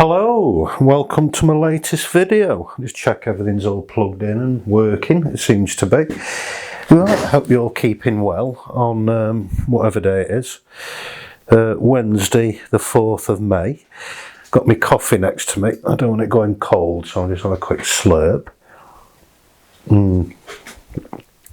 Hello, welcome to my latest video. Just check everything's all plugged in and working, it seems to be. Right, hope you're all keeping well on whatever day it is. Wednesday the 4th of May. Got my coffee next to me. I don't want it going cold, so I'll just have a quick slurp.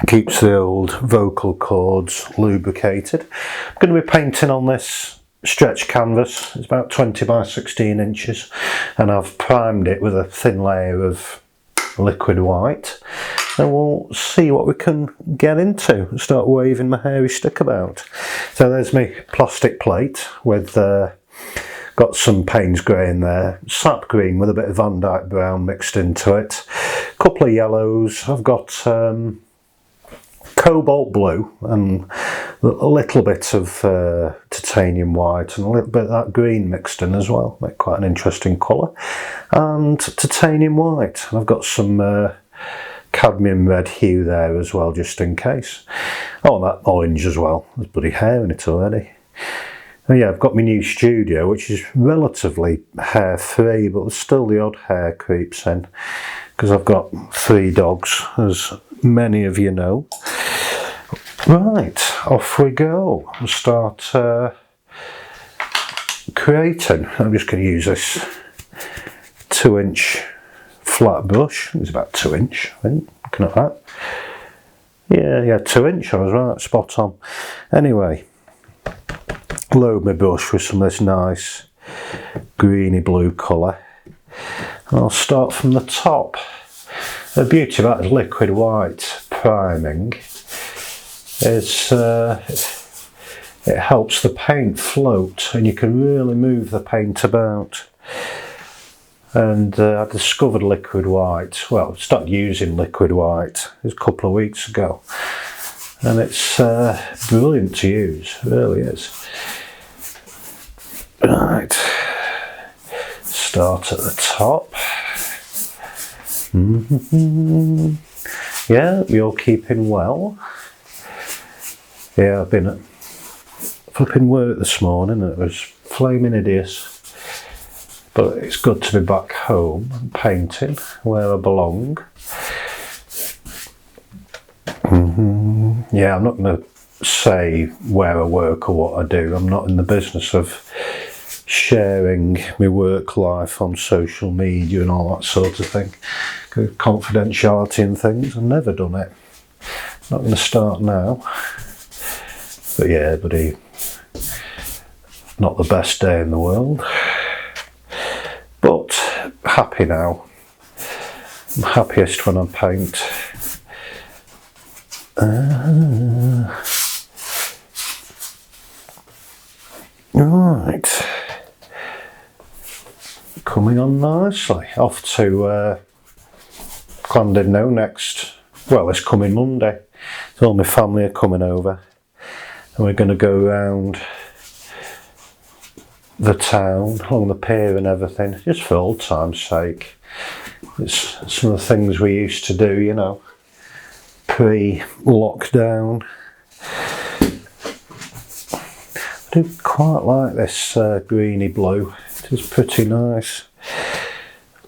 Keeps the old vocal cords lubricated. I'm going to be painting on this stretch canvas. It's about 20 by 16 inches and I've primed it with a thin layer of liquid white, and we'll see what we can get into and start waving my hairy stick about. So there's my plastic plate with got some Payne's grey in there, sap green with a bit of Van Dyke brown mixed into it, a couple of yellows. I've got cobalt blue and a little bit of titanium white and a little bit of that green mixed in as well. Make quite an interesting colour. And titanium white. And I've got some cadmium red hue there as well, just in case. Oh, and that orange as well. There's bloody hair in it already. Oh yeah, I've got my new studio, which is relatively hair-free, but there's still the odd hair creeps in, because I've got 3 dogs, as many of you know. Right, off we go. We'll start creating. I'm just going to use this 2-inch flat brush. It's about 2 inch, I think. Looking at that. Yeah, 2 inch. I was right, spot on. Anyway, load my brush with some of this nice greeny blue colour. And I'll start from the top. The beauty of that is liquid white priming. It helps the paint float and you can really move the paint about. And I discovered liquid white, well, I started using liquid white a couple of weeks ago, and it's brilliant to use, it really is. Right, start at the top. Yeah, you're keeping well. Yeah, I've been at flipping work this morning and it was flaming hideous. But it's good to be back home and painting where I belong. Yeah, I'm not going to say where I work or what I do. I'm not in the business of sharing my work life on social media and all that sort of thing. Confidentiality and things, I've never done it. Not going to start now. But yeah, buddy, not the best day in the world. But happy now. I'm happiest when I paint. Right. Coming on nicely. Off to Llandudno next, well, this coming Monday. So all my family are coming over. And we're going to go around the town, along the pier and everything, just for old time's sake. It's some of the things we used to do, you know, pre-lockdown. I do quite like this greeny blue. It is pretty nice.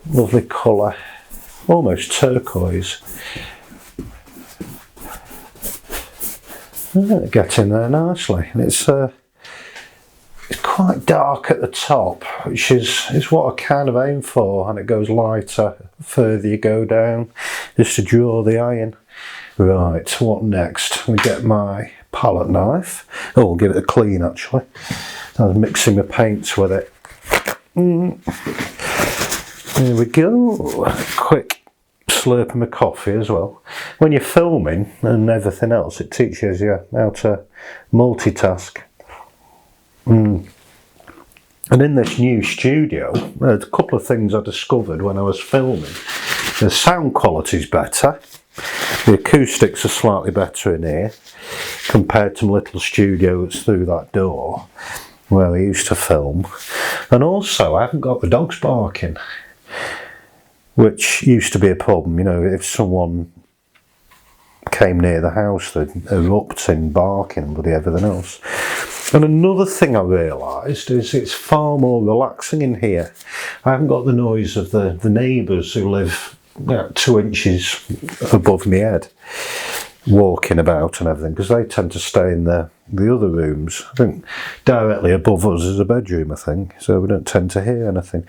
Lovely colour, almost turquoise. Get in there nicely, and it's quite dark at the top, which is what I kind of aim for, and it goes lighter the further you go down, just to draw the eye in. Right, what next? We get my palette knife. Oh, I'll give it a clean actually. I was mixing my paints with it. There we go. Quick slurp of my coffee as well. When you're filming and everything else, it teaches you how to multitask. And in this new studio, there's a couple of things I discovered when I was filming. The sound quality's better. The acoustics are slightly better in here compared to my little studio that's through that door where I used to film. And also, I haven't got the dogs barking, which used to be a problem. You know, if someone came near the house, they'd erupt in barking and everything else. And another thing I realised is it's far more relaxing in here. I haven't got the noise of the neighbours who live 2 inches above my head, walking about and everything, because they tend to stay in the other rooms. I think directly above us is a bedroom, I think, so we don't tend to hear anything.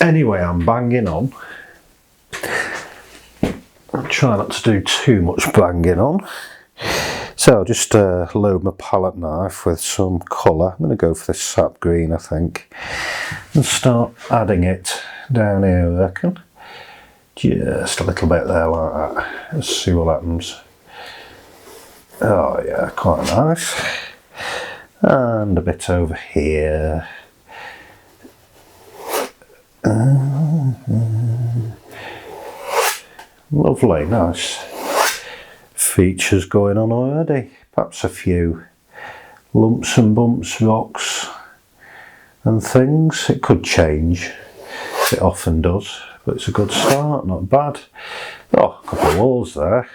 Anyway, I'm banging on. I'll try not to do too much banging on. So I'll just load my palette knife with some colour. I'm going to go for this sap green, I think, and start adding it down here, I reckon. Just a little bit there like that. Let's see what happens. Oh yeah, quite nice. And a bit over here. Lovely, nice features going on already. Perhaps a few lumps and bumps, rocks and things. It could change, it often does, but it's a good start, not bad. Oh, a couple of walls there.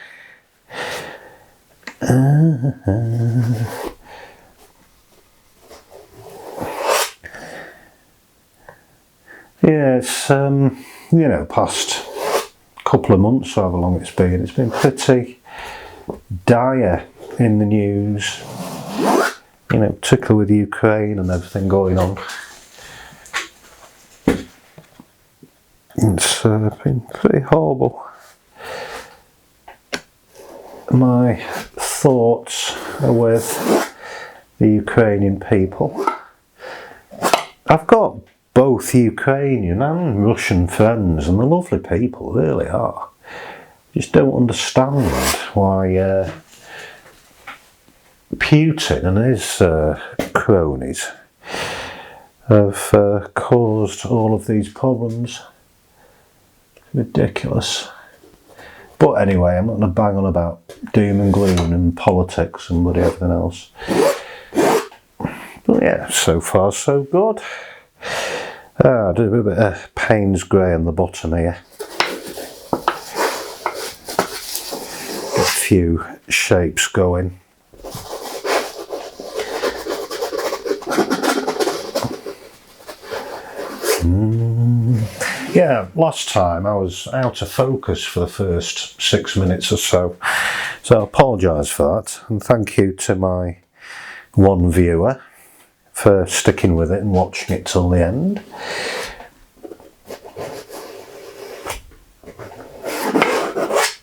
Yeah, it's you know, past couple of months, however long it's been pretty dire in the news, you know, particularly with Ukraine and everything going on. It's been pretty horrible. My thoughts are with the Ukrainian people. I've got both Ukrainian and Russian friends, and they're lovely people, really are. Just don't understand why Putin and his cronies have caused all of these problems. It's ridiculous. But anyway, I'm not going to bang on about doom and gloom and politics and bloody everything else. But yeah, so far so good. I do a bit of Payne's grey on the bottom here. Get a few shapes going. Yeah, last time I was out of focus for the first 6 minutes or so. So I apologise for that, and thank you to my one viewer for sticking with it and watching it till the end.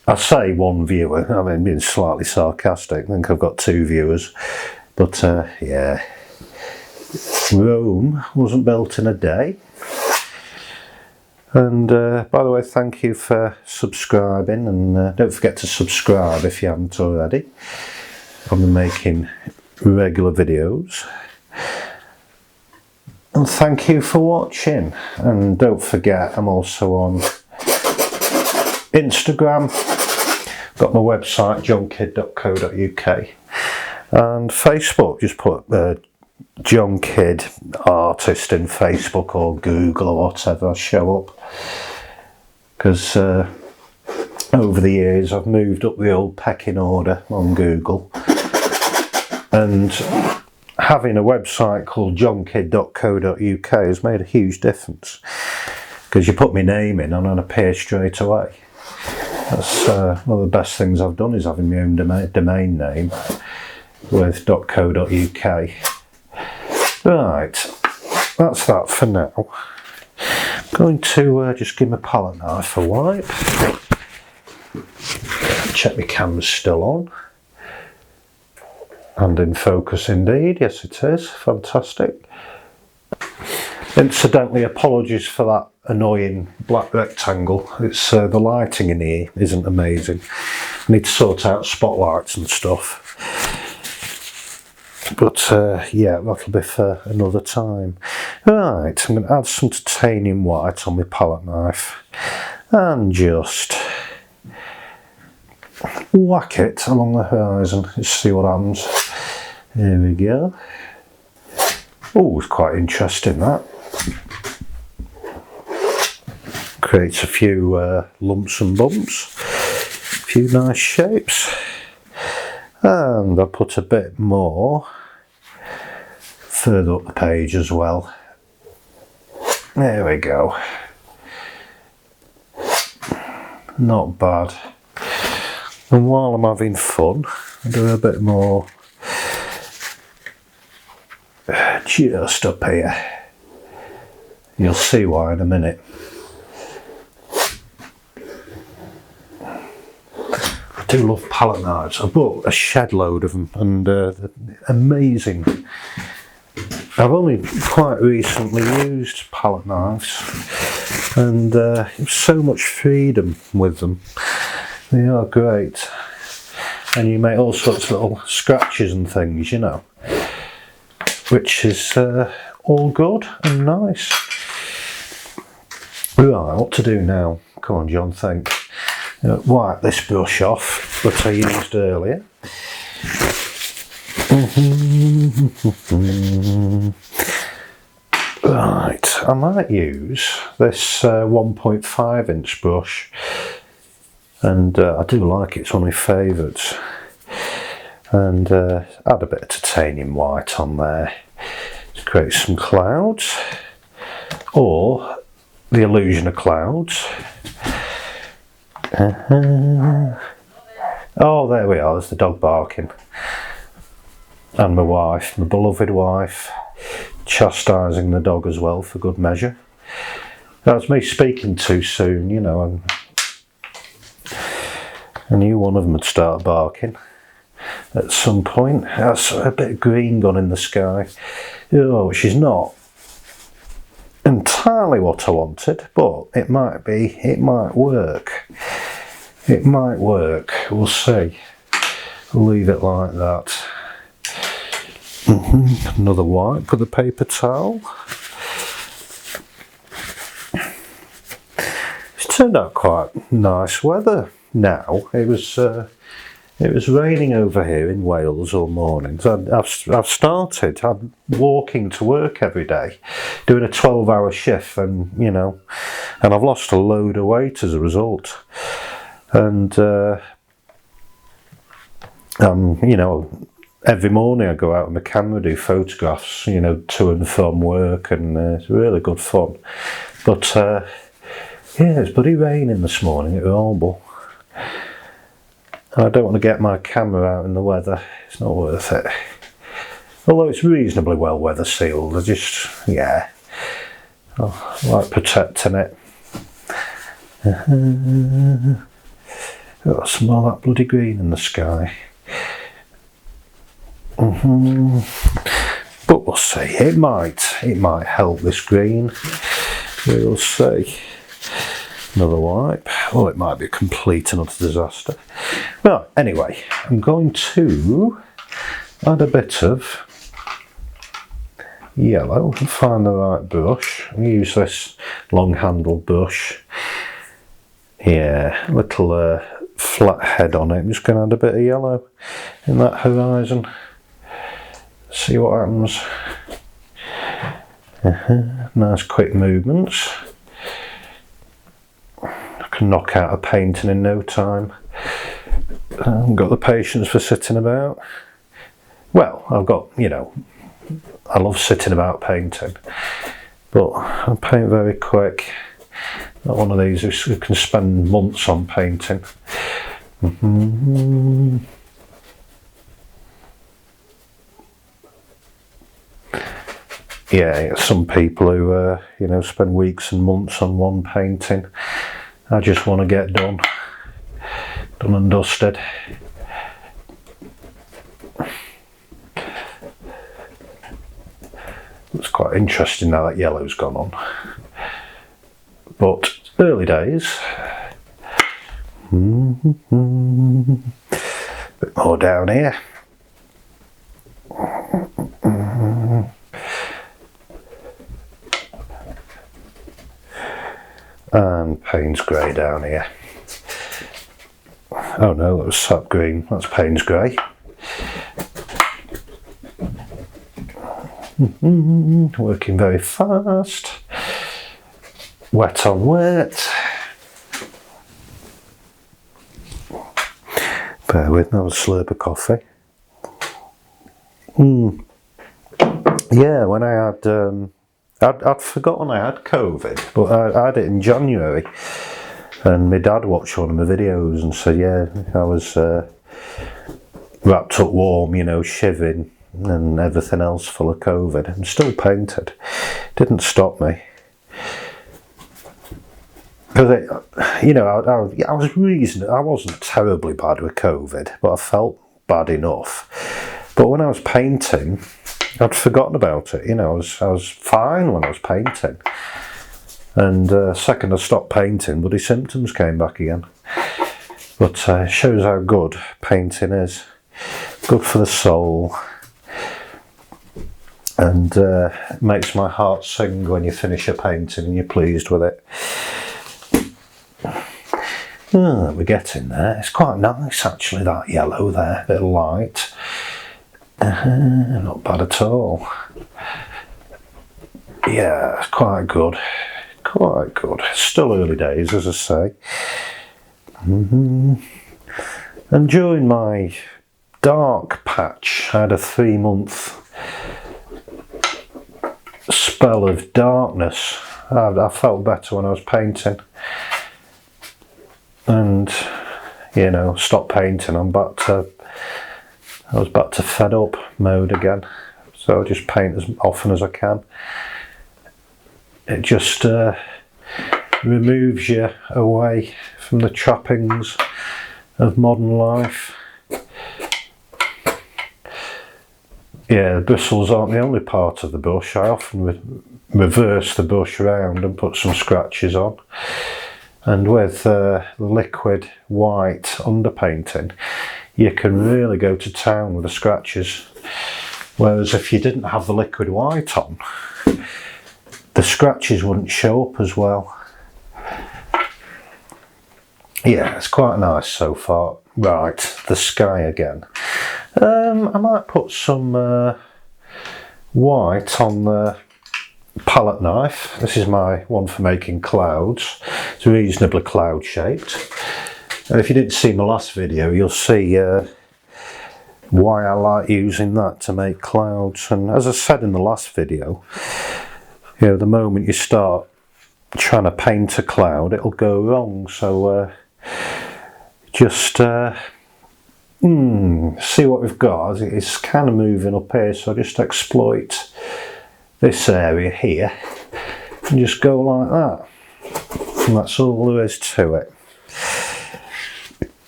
I say one viewer, I mean being slightly sarcastic, I think I've got 2 viewers, but yeah, Rome wasn't built in a day. And by the way, thank you for subscribing, and don't forget to subscribe if you haven't already. I've been making regular videos. And thank you for watching, and don't forget I'm also on Instagram, got my website jonkidd.co.uk, and Facebook. Just put Jon Kidd artist in Facebook or Google or whatever, I'll show up, because over the years I've moved up the old pecking order on Google, and having a website called jonkidd.co.uk has made a huge difference, because you put my name in and I appear straight away. That's one of the best things I've done, is having my own domain name with .co.uk. Right, that's that for now. I'm going to just give my palette knife a wipe. Check my camera's still on. And in focus indeed, yes it is, fantastic. Incidentally, apologies for that annoying black rectangle. It's the lighting in here isn't amazing. I need to sort out spotlights and stuff. But yeah, that'll be for another time. Right, I'm going to add some titanium white on my palette knife and just whack it along the horizon. Let's see what happens. There we go. Oh, it's quite interesting, that. Creates a few lumps and bumps, a few nice shapes. And I'll put a bit more further up the page as well. There we go. Not bad. And while I'm having fun, I'll do a bit more just up here. You'll see why in a minute. I do love palette knives. I bought a shed load of them, and they're amazing. I've only quite recently used palette knives, and so much freedom with them. They are great, and you make all sorts of little scratches and things, you know, which is all good and nice. Right, what to do now? Come on, John, think. Wipe this brush off that I used earlier. Right, I might use this 1.5 inch brush, and I do like it, it's one of my favourites. And add a bit of titanium white on there to create some clouds, or the illusion of clouds. Oh, there we are, there's the dog barking. And my wife, my beloved wife, chastising the dog as well for good measure. That's me speaking too soon, you know. I knew one of them would start barking at some point. That's a bit of green gone in the sky. Oh, she's not entirely what I wanted, but it might be, it might work. It might work, we'll see. We'll leave it like that. Another wipe with a paper towel. It's turned out quite nice weather now. It was raining over here in Wales all morning. So I've started. I'm walking to work every day, doing a 12-hour shift, and you know, and I've lost a load of weight as a result. And you know, every morning I go out with my camera, do photographs, you know, to and from work, and it's really good fun. But yeah, it's bloody raining this morning. It was horrible. I don't want to get my camera out in the weather. It's not worth it. Although it's reasonably well weather sealed. I just, yeah, I like protecting it. Got some more of that bloody green in the sky. But we'll see. It might help this green. We'll see. Another wipe. Oh, it might be a complete and utter disaster. Well, anyway, I'm going to add a bit of yellow and find the right brush. I'll use this long handled brush. Yeah, little flat head on it. I'm just going to add a bit of yellow in that horizon. See what happens. Nice quick movements. I can knock out a painting in no time. I haven't got the patience for sitting about. Well, I've got, you know, I love sitting about painting, but I paint very quick. Not one of these who can spend months on painting. Yeah, some people who, you know, spend weeks and months on one painting. I just want to get done and dusted. It's quite interesting now that yellow's gone on. But early days. Bit more down here. And Payne's grey down here. Oh no, that was sap green. That's Payne's grey. Working very fast. Wet on wet. Bear with me, I'll slurp of coffee. yeah, when I had, I'd forgotten I had COVID, but I had it in January, and my dad watched one of my videos and said, yeah, I was wrapped up warm, you know, shivering and everything else full of COVID. I'm still painted. Didn't stop me. Because, you know, I was reasonable. I wasn't terribly bad with COVID, but I felt bad enough. But when I was painting, I'd forgotten about it. You know, I was fine when I was painting. And second I stopped painting, bloody symptoms came back again. But it shows how good painting is. Good for the soul. And makes my heart sing when you finish a painting and you're pleased with it. Oh, we're getting there. It's quite nice actually, that yellow there, a bit of light. Not bad at all. Yeah, it's quite good. Quite good. Still early days, as I say. And during my dark patch, I had a 3-month spell of darkness. I felt better when I was painting. And, you know, stopped painting. I was back to fed up mode again. So I just paint as often as I can. It just removes you away from the trappings of modern life. Yeah, the bristles aren't the only part of the brush. I often reverse the brush around and put some scratches on. And with the liquid white underpainting, you can really go to town with the scratches. Whereas if you didn't have the liquid white on, the scratches wouldn't show up as well. Yeah, it's quite nice so far. Right, the sky again. I might put some white on the palette knife. This is my one for making clouds. It's reasonably cloud shaped. And if you didn't see my last video, you'll see why I like using that to make clouds. And as I said in the last video, you know, the moment you start trying to paint a cloud, it'll go wrong. So just see what we've got. It's kind of moving up here, so just exploit this area here and just go like that. And that's all there is to it.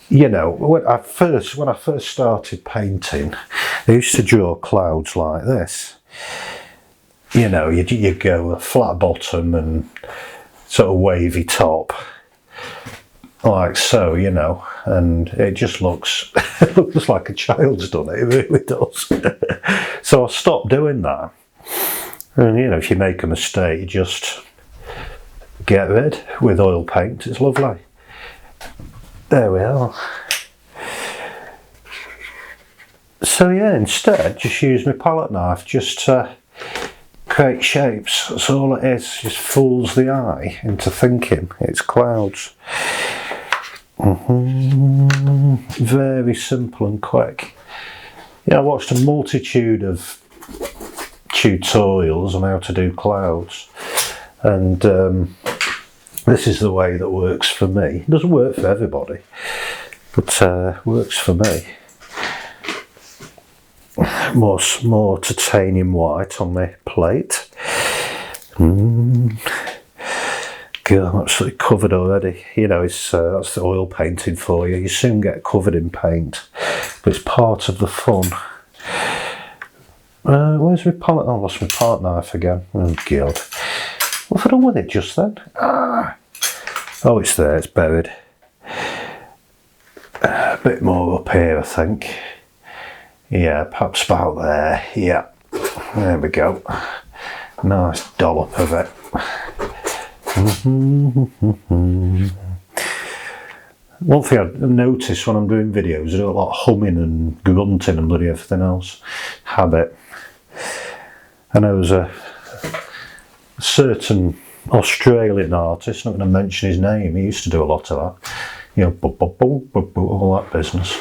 You know, when I first started painting, I used to draw clouds like this. You know, you go a flat bottom and sort of wavy top, like so, you know, and it just looks it looks like a child's done it. It really does. So I stopped doing that. And you know, if you make a mistake, you just get rid with oil paint. It's lovely. There we are. So yeah, instead, just use my palette knife just to create shapes. That's all it is. Just fools the eye into thinking it's clouds. Very simple and quick. Yeah, I watched a multitude of tutorials on how to do clouds, and this is the way that works for me. It doesn't work for everybody, but works for me. More titanium white on my plate. God, I'm absolutely covered already. You know, it's that's the oil painting for you. You soon get covered in paint, but it's part of the fun. Where's my palette? Oh, I lost my palette knife again. Oh God. What have I done with it just then? Ah. Oh, it's there, it's buried. A bit more up here, I think. Yeah, perhaps about there. Yeah, there we go. Nice dollop of it. One thing I've noticed when I'm doing videos, I do a lot of humming and grunting and bloody everything else. Habit. I know there's a certain Australian artist, not going to mention his name, he used to do a lot of that. You know, all that business.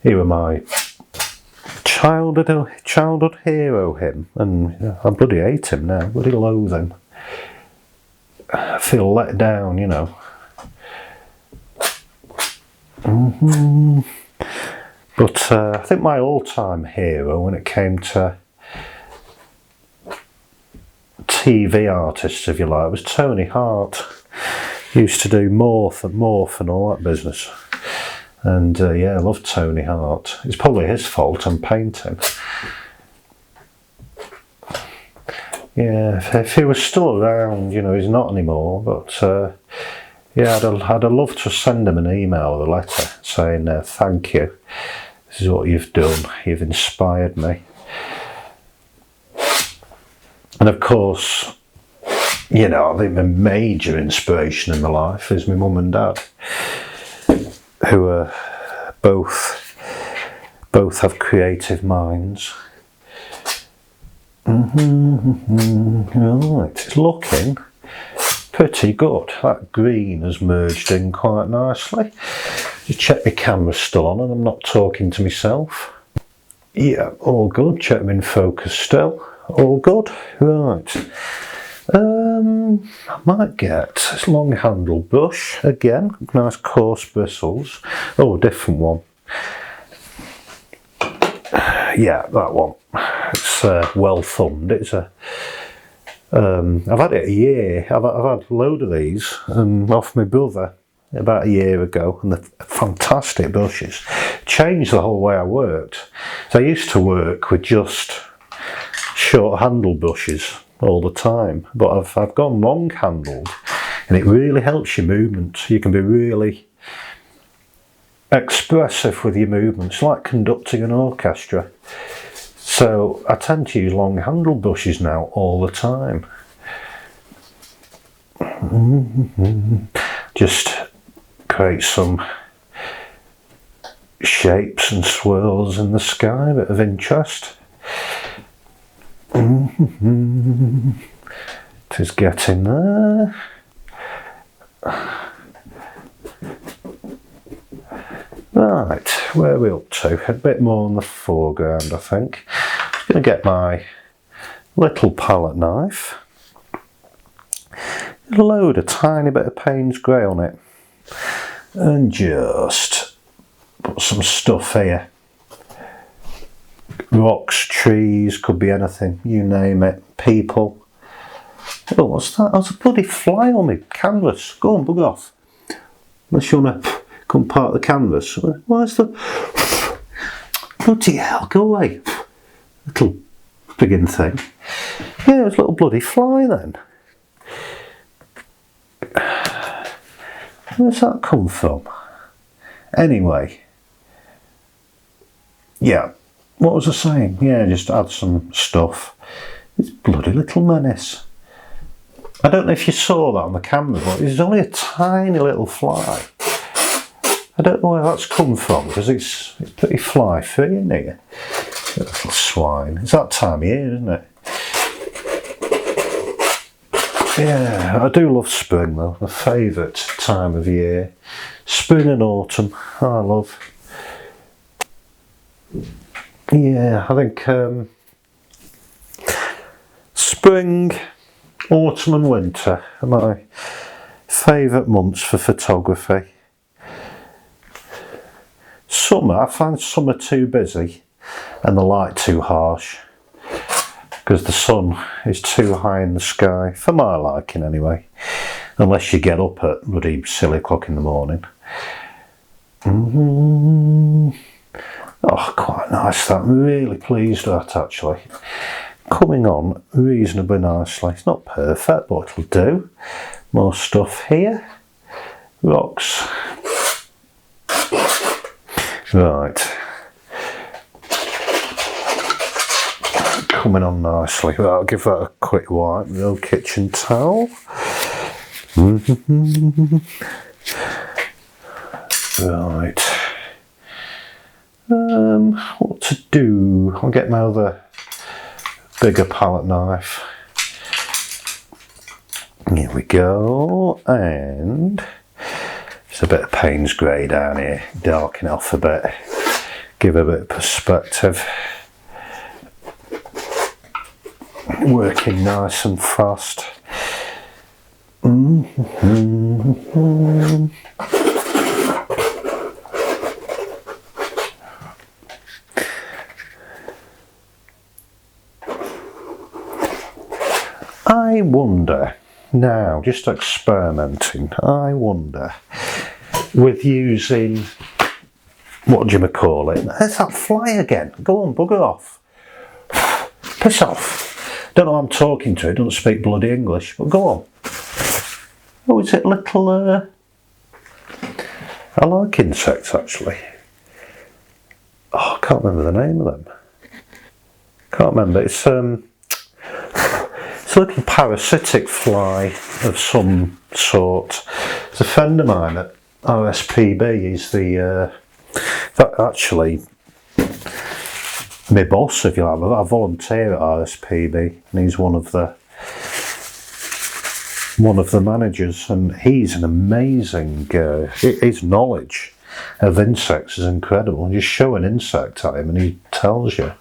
He was my childhood hero, him, and I bloody hate him now, bloody loathe him. I feel let down, you know. But I think my all-time hero when it came to TV artists, if you like, was Tony Hart. He used to do Morph and all that business. And yeah, I love Tony Hart. It's probably his fault I'm painting. Yeah, if he was still around, you know, he's not anymore, but yeah, I'd have loved to send him an email or a letter saying thank you. This is what you've done. You've inspired me. And of course, you know, I think the major inspiration in my life is my mum and dad, who are both have creative minds. Right, it's looking pretty good. That green has merged in quite nicely. Just check my camera's still on and I'm not talking to myself. Yeah, all good. Check them in focus still. All good. Right. I might get this long handle brush again. Nice coarse bristles. Oh, a different one. Yeah, that one. It's well thumbed. It's a. I've had it a year. I've had a load of these off my brother about a year ago, and they're fantastic brushes. Changed the whole way I worked. So I used to work with just short handle brushes all the time, but I've gone long handled, and it really helps your movements. You can be really expressive with your movements, like conducting an orchestra. So I tend to use long handle brushes now all the time. Just create some shapes and swirls in the sky, a bit of interest. It is getting there. Right, where are we up to? A bit more in the foreground, I think. I'm going to get my little palette knife. Load a tiny bit of Payne's Grey on it. And just put some stuff here. Rocks, trees, could be anything, you name it. People. Oh, what's that? There's a bloody fly on me canvas. Go on, bug off. Unless you want to come part of the canvas. Where's the... Bloody hell, go away. Little friggin' thing. Yeah, it was a little bloody fly then. Where's that come from? Anyway. Yeah. What was I saying? Yeah, just add some stuff. It's bloody little menace. I don't know if you saw that on the camera, but it's only a tiny little fly. I don't know where that's come from, because it's pretty fly free in here. Little swine. It's that time of year, isn't it? Yeah, I do love spring though. My favourite time of year. Spring and autumn, I love. Yeah, I think spring, autumn and winter are my favourite months for photography. Summer, I find summer too busy and the light too harsh because the sun is too high in the sky, for my liking anyway, unless you get up at bloody silly o'clock in the morning. Oh, quite nice that. I'm really pleased with that actually. Coming on reasonably nicely. It's not perfect, but it'll do. More stuff here. Rocks. Right. Coming on nicely. Well, I'll give that a quick wipe with the old kitchen towel. Right. What to do? I'll get my other bigger palette knife. Here we go, and there's a bit of Payne's Grey down here, darken off a bit, give a bit of perspective. working nice and fast. I wonder, now just experimenting, I wonder with using, what do you call it? There's that fly again. Go on, bugger off. Piss off. Don't know who I'm talking to, don't speak bloody English, but go on. Oh, is it little, I like insects actually. Oh, I can't remember the name of them. Can't remember, it's a little parasitic fly of some sort. It's a friend of mine at RSPB, he's the, actually, my boss, if you like. I volunteer at RSPB, and he's one of the managers, and he's an amazing, his knowledge of insects is incredible. You just show an insect at him and he tells you.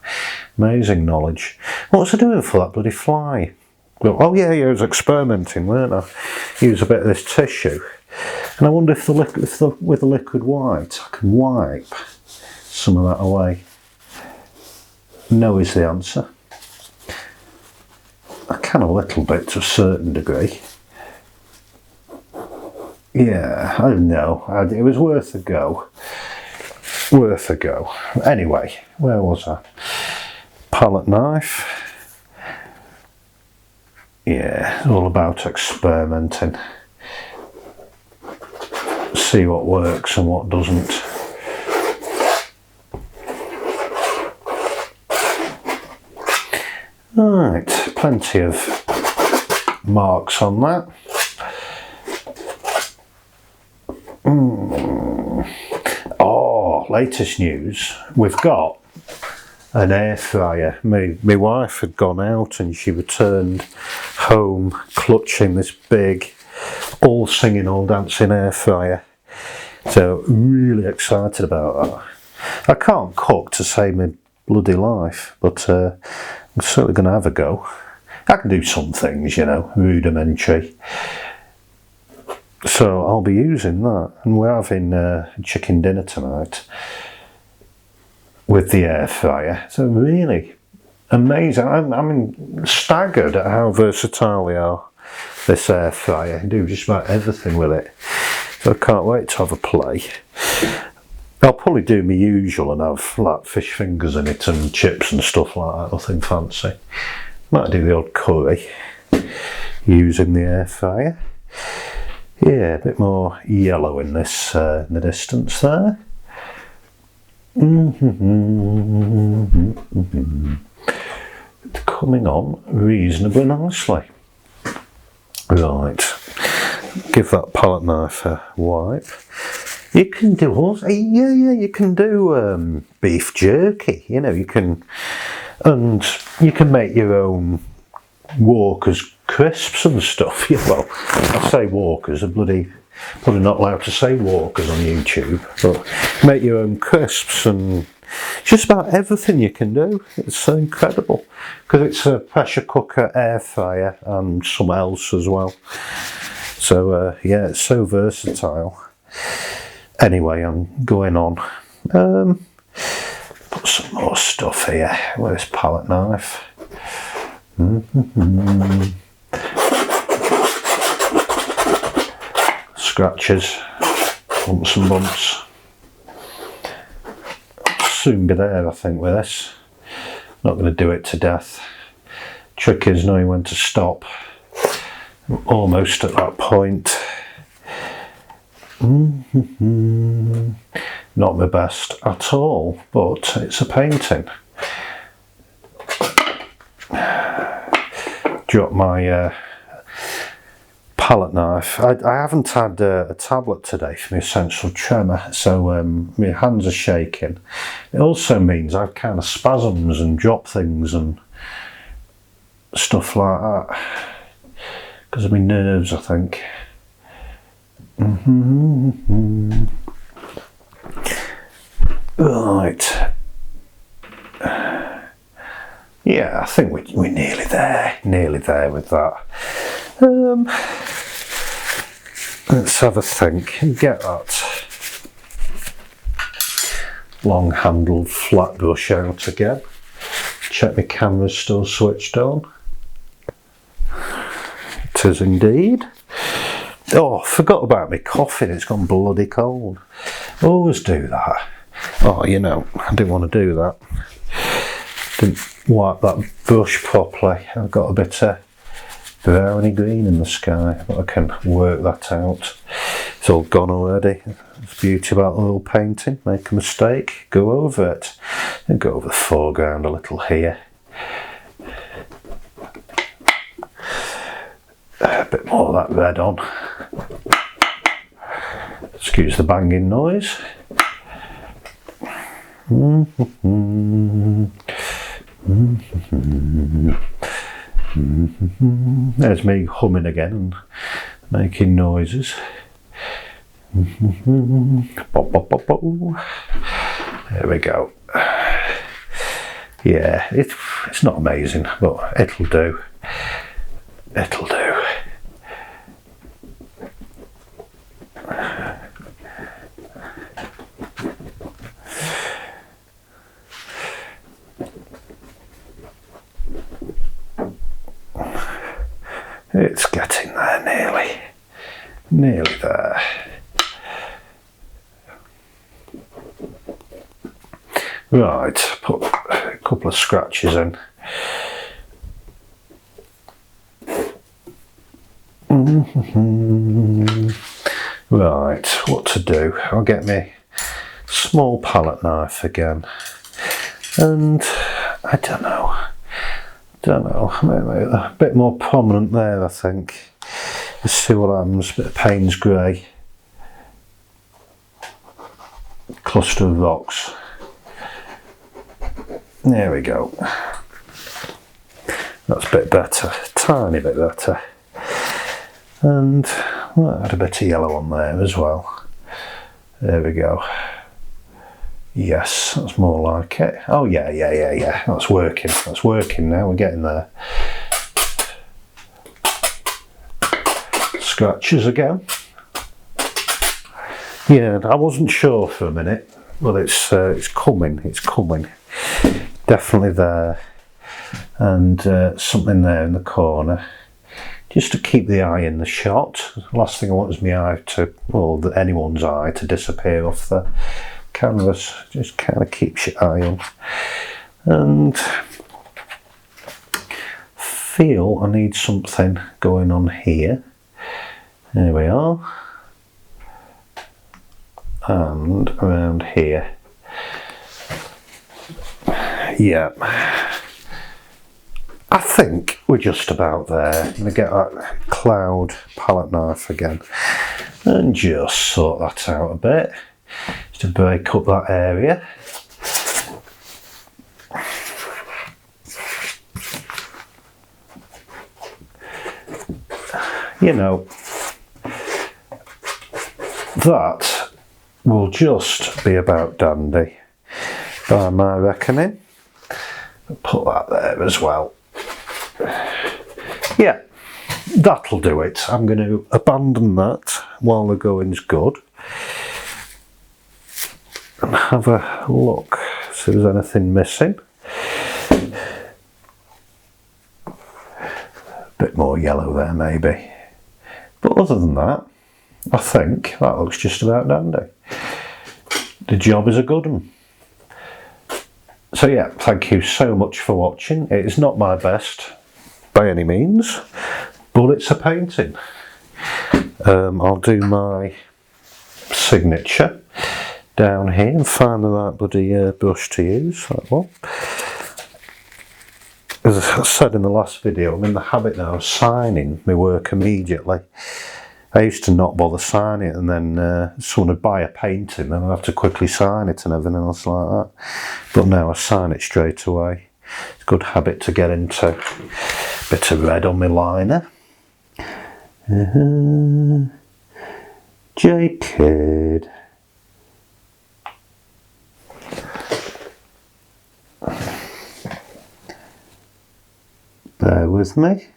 Amazing knowledge. What was I doing for that bloody fly? Well, oh yeah, I was experimenting, weren't I? Use a bit of this tissue. And I wonder if with the liquid white I can wipe some of that away. No is the answer. I can a little bit to a certain degree. Yeah, I don't know. It was worth a go. Worth a go. Anyway, where was I? Palette knife. Yeah, it's all about experimenting. See what works and what doesn't. Right, plenty of marks on that. Oh, latest news. We've got an air fryer. My wife had gone out and she returned home clutching this big, all singing, all dancing air fryer. So really excited about that. I can't cook to save my bloody life, but I'm certainly going to have a go. I can do some things, you know, rudimentary. So I'll be using that, and we're having chicken dinner tonight with the air fryer. So really amazing. I'm staggered at how versatile they are, this air fryer. You do just about everything with it. So I can't wait to have a play. I'll probably do my usual and have like fish fingers in it and chips and stuff like that, nothing fancy. Might do the odd curry using the air fryer. Yeah, a bit more yellow in this in the distance there. Coming on reasonably nicely. Right, give that palette knife a wipe. You can do also, you can do beef jerky. You know, you can, and you can make your own Walker's crisps and stuff. Yeah, well, I say Walker's, I'm probably not allowed to say Walker's on YouTube, but make your own crisps and just about everything you can do. It's so incredible because it's a pressure cooker, air fryer, and something else as well. So yeah, it's so versatile. Anyway, I'm going on. Put some more stuff here with this palette knife. Scratches, bumps and bumps. Soon be there, I think, with this. Not going to do it to death. Trick is knowing when to stop. I'm almost at that point. Not my best at all, but it's a painting. Drop my palette knife. I haven't had a tablet today for my essential tremor, so my hands are shaking. It also means I've kind of spasms and drop things and stuff like that because of my nerves, I think. Right. Yeah, I think we're nearly there with that. Let's have a think and get that long-handled flat brush out again. Check my camera's still switched on. It is indeed. Oh, forgot about my coffee, it's gone bloody cold. Always do that. Oh, you know, I didn't want to do that. Didn't wipe that brush properly. I've got a bit of browny green in the sky, but I can work that out. It's all gone already. It's the beauty about oil painting. Make a mistake, go over it. And go over the foreground a little here. A bit more of that red on. Excuse the banging noise. There's me humming again and making noises. Bop, bop, bop, bop. There we go. Yeah, it's not amazing, but it'll do. It'll do. It's getting there nearly. Nearly there. Right, put a couple of scratches in. Right, what to do? I'll get my small palette knife again. And I don't know, maybe a bit more prominent there, I think. Let's see what happens. Bit of Payne's grey. Cluster of rocks. There we go. That's a bit better, tiny bit better. And well, I had a bit of yellow on there as well. There we go. Yes, that's more like it. Oh yeah. That's working now, we're getting there. Scratches again. Yeah, I wasn't sure for a minute, but it's coming. Definitely there. And something there in the corner. Just to keep the eye in the shot. The last thing I want is my eye to, well, anyone's eye to disappear off the canvas. Just kind of keeps your eye on. And feel I need something going on here. There we are. And around here. Yeah. I think we're just about there. I'm going to get that cloud palette knife again and just sort that out a bit, just to break up that area. You know, that will just be about dandy by my reckoning. Put that there as well. Yeah, that'll do it. I'm going to abandon that while the going's good and have a look, see if there's anything missing. A bit more yellow there maybe, but other than that, I think that looks just about dandy. The job is a good one. So yeah, thank you so much for watching. It is not my best by any means, but it's a painting. I'll do my signature down here and find the right bloody brush to use, that one. As I said in the last video, I'm in the habit now of signing my work immediately. I used to not bother signing it, and then someone would buy a painting and I'd have to quickly sign it and everything else like that. But now I sign it straight away. It's a good habit to get into. Bit of red on my liner. Jon Kidd. with me.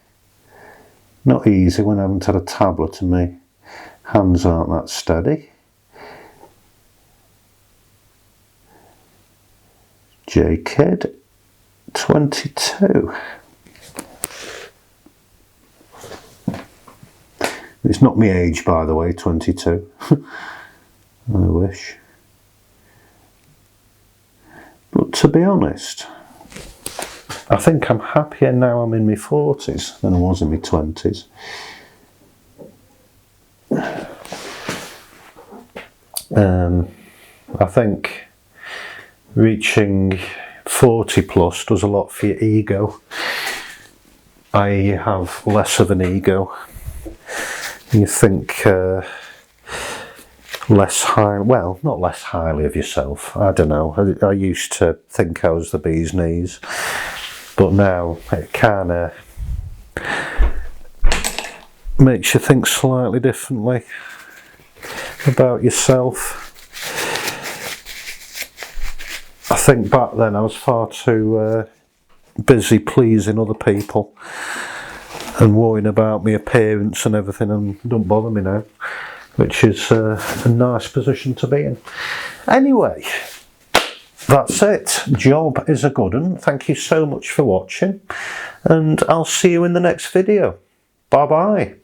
Not easy when I haven't had a tablet and my hands aren't that steady. Jon Kidd, 22. It's not my age, by the way, 22. I wish. But to be honest, I think I'm happier now I'm in my 40s than I was in my 20s. I think reaching 40 plus does a lot for your ego. I have less of an ego. You think less high, well, not less highly of yourself. I don't know. I used to think I was the bee's knees, but now it kind of makes you think slightly differently about yourself. I think back then I was far too busy pleasing other people and worrying about my appearance and everything, and it don't bother me now, which is a nice position to be in. Anyway, that's it. Job is a good one. Thank you so much for watching, and I'll see you in the next video. Bye bye.